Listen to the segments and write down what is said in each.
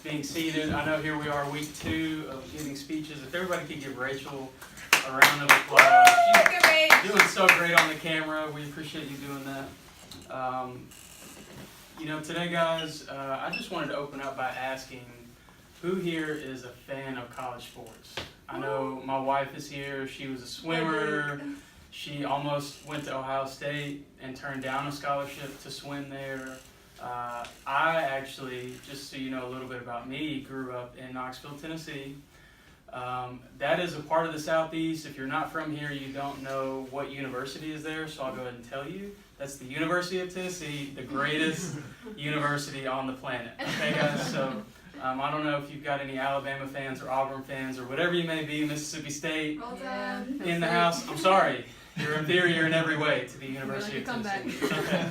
being seated. I know here we are, week 2 of giving speeches. If everybody could give Rachel a round of applause. She's doing so great on the camera. We appreciate you doing that. Today, guys, I just wanted to open up by asking, who here is a fan of college sports? I know my wife is here. She was a swimmer. She almost went to Ohio State and turned down a scholarship to swim there. I actually, just so you know a little bit about me, grew up in Knoxville, Tennessee. That is a part of the Southeast. If you're not from here, you don't know what university is there, so I'll go ahead and tell you. That's the University of Tennessee, the greatest university on the planet. Okay, guys? So I don't know if you've got any Alabama fans or Auburn fans or whatever you may be, Mississippi State in the house. I'm sorry. You're inferior in every way to the University of Tennessee. Okay.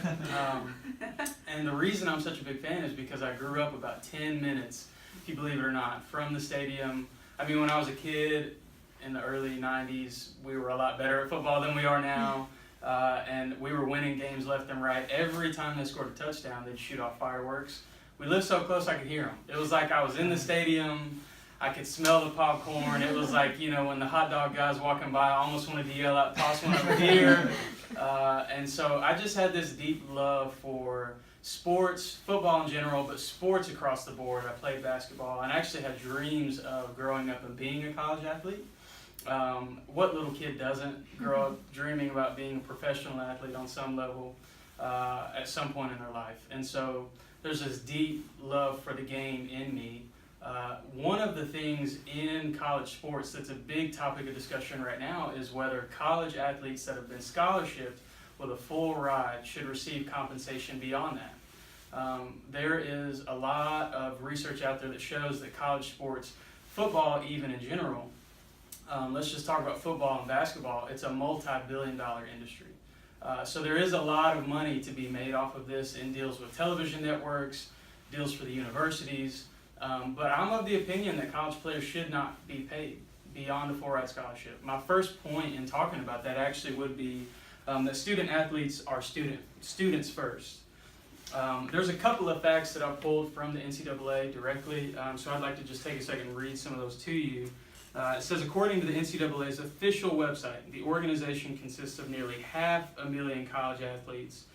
And the reason I'm such a big fan is because I grew up about 10 minutes, if you believe it or not, from the stadium. I mean, when I was a kid in the early 90s, we were a lot better at football than we are now. And we were winning games left and right. Every time they scored a touchdown, they'd shoot off fireworks. We lived so close I could hear them. It was like I was in the stadium. I could smell the popcorn. It was like, when the hot dog guys walking by, I almost wanted to yell out, toss one over here. And so I just had this deep love for sports, football in general, but sports across the board. I played basketball and I actually had dreams of growing up and being a college athlete. What little kid doesn't grow up dreaming about being a professional athlete on some level at some point in their life? And so there's this deep love for the game in me. One of the things in college sports that's a big topic of discussion right now is whether college athletes that have been scholarshiped with a full ride should receive compensation beyond that. There is a lot of research out there that shows that college sports, football even in general, let's just talk about football and basketball, it's a multi-billion-dollar industry. So there is a lot of money to be made off of this in deals with television networks, deals for the universities. But I'm of the opinion that college players should not be paid beyond a full-ride scholarship. My first point in talking about that actually would be that student athletes are students first. There's a couple of facts that I pulled from the NCAA directly, so I'd like to just take a second and read some of those to you. It says, according to the NCAA's official website, the organization consists of nearly 500,000 college athletes,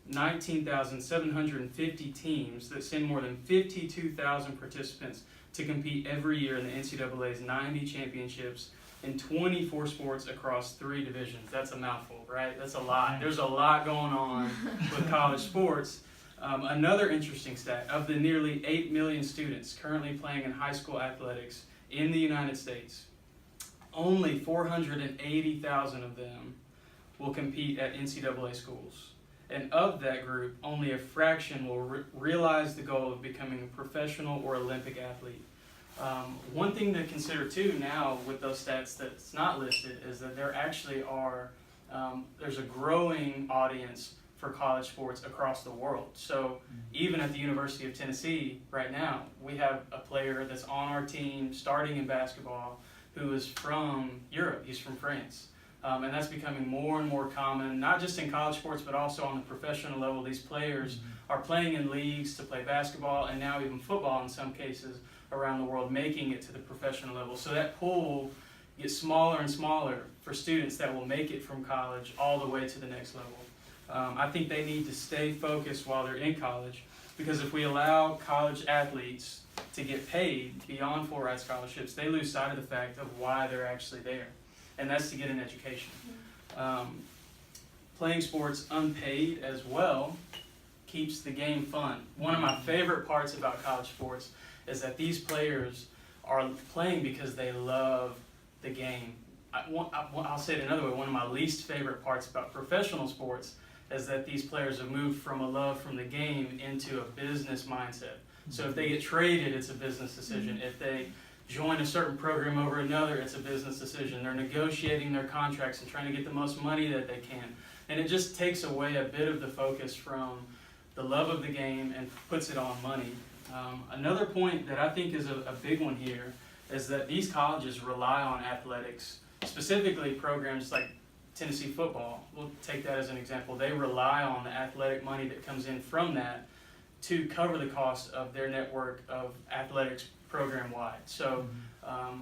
19,750 teams that send more than 52,000 participants to compete every year in the NCAA's 90 championships in 24 sports across 3 divisions. That's a mouthful, right? That's a lot. There's a lot going on with college sports. Another interesting stat, of the nearly 8 million students currently playing in high school athletics in the United States, only 480,000 of them will compete at NCAA schools. And of that group, only a fraction will realize the goal of becoming a professional or Olympic athlete. One thing to consider too now with those stats that's not listed is that there actually are, there's a growing audience for college sports across the world. So even at the University of Tennessee right now, we have a player that's on our team starting in basketball who is from Europe. He's from France. And that's becoming more and more common, not just in college sports, but also on the professional level. These players are playing in leagues to play basketball and now even football in some cases around the world, making it to the professional level. So that pool gets smaller and smaller for students that will make it from college all the way to the next level. I think they need to stay focused while they're in college, because if we allow college athletes to get paid beyond full-ride scholarships, they lose sight of the fact of why they're actually there. And that's to get an education. Playing sports unpaid as well keeps the game fun. One of my favorite parts about college sports is that these players are playing because they love the game. I'll say it another way. One of my least favorite parts about professional sports is that these players have moved from a love from the game into a business mindset. So if they get traded, it's a business decision. If they join a certain program over another, it's a business decision. They're negotiating their contracts and trying to get the most money that they can. And it just takes away a bit of the focus from the love of the game and puts it on money. Another point that I think is a big one here is that these colleges rely on athletics, specifically programs like Tennessee football. We'll take that as an example. They rely on the athletic money that comes in from that to cover the cost of their network of athletics program-wide. So,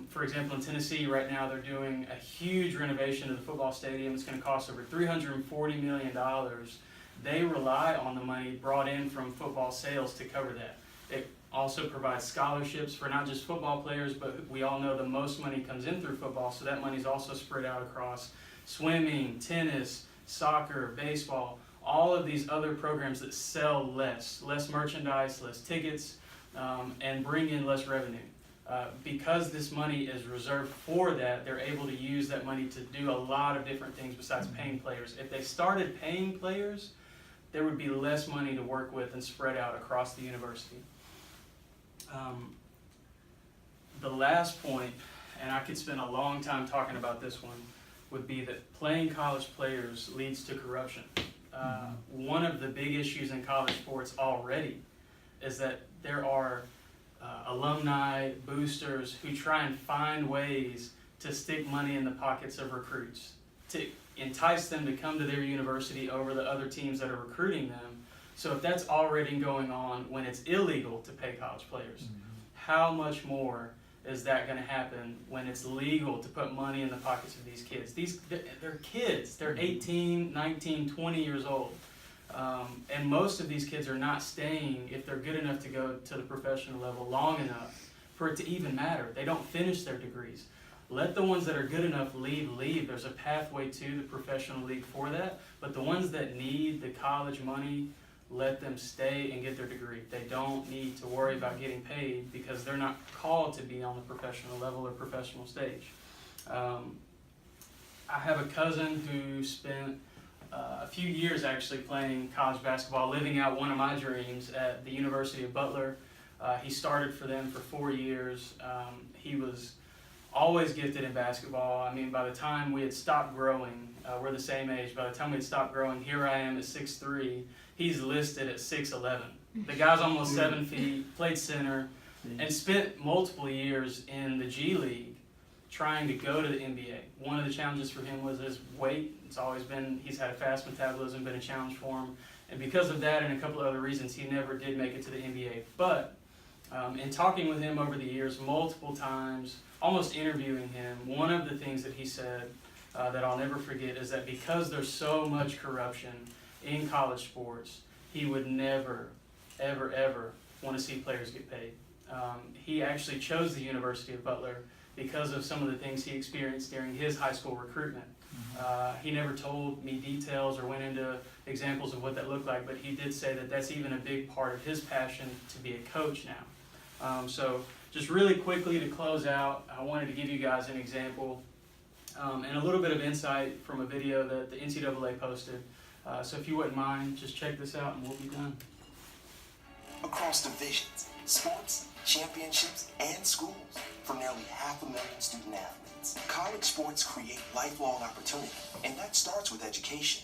for example, in Tennessee right now, they're doing a huge renovation of the football stadium. It's going to cost over $340 million. They rely on the money brought in from football sales to cover that. It also provides scholarships for not just football players, but we all know the most money comes in through football, so that money is also spread out across swimming, tennis, soccer, baseball, all of these other programs that sell less merchandise, less tickets, and bring in less revenue. Because this money is reserved for that, they're able to use that money to do a lot of different things besides paying players. If they started paying players, there would be less money to work with and spread out across the university. The last point, and I could spend a long time talking about this one, would be that playing college players leads to corruption. One of the big issues in college sports already is that there are alumni, boosters who try and find ways to stick money in the pockets of recruits, to entice them to come to their university over the other teams that are recruiting them. So if that's already going on when it's illegal to pay college players, how much more is that going to happen when it's legal to put money in the pockets of these kids? They're kids. They're 18, 19, 20 years old. And most of these kids are not staying, if they're good enough to go to the professional level, long enough for it to even matter. They don't finish their degrees. Let the ones that are good enough leave. There's a pathway to the professional league for that. But the ones that need the college money, let them stay and get their degree. They don't need to worry about getting paid because they're not called to be on the professional level or professional stage. I have a cousin who spent a few years actually playing college basketball, living out one of my dreams at the University of Butler. He started for them for 4 years. He was always gifted in basketball. I mean, by the time we had stopped growing, we're the same age, by the time we had stopped growing, here I am at 6'3". He's listed at 6'11". The guy's almost 7 feet, played center, and spent multiple years in the G League trying to go to the NBA. One of the challenges for him was his weight. He's had a fast metabolism, been a challenge for him. And because of that and a couple of other reasons, he never did make it to the NBA. But in talking with him over the years, multiple times, almost interviewing him, one of the things that he said that I'll never forget is that because there's so much corruption in college sports, he would never, ever, ever want to see players get paid. He actually chose the University of Butler because of some of the things he experienced during his high school recruitment. He never told me details or went into examples of what that looked like, but he did say that that's even a big part of his passion to be a coach now. So just really quickly to close out, I wanted to give you guys an example and a little bit of insight from a video that the NCAA posted. So if you wouldn't mind, just check this out and we'll be done. Across divisions, sports, championships, and schools for nearly 500,000 student athletes, college sports create lifelong opportunity, and that starts with education.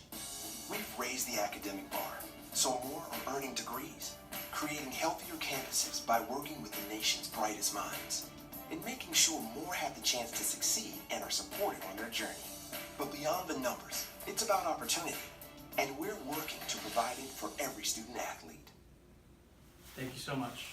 We've raised the academic bar, so more are earning degrees, creating healthier campuses by working with the nation's brightest minds, and making sure more have the chance to succeed and are supported on their journey. But beyond the numbers, it's about opportunity, and we're working to provide it for every student athlete. Thank you so much.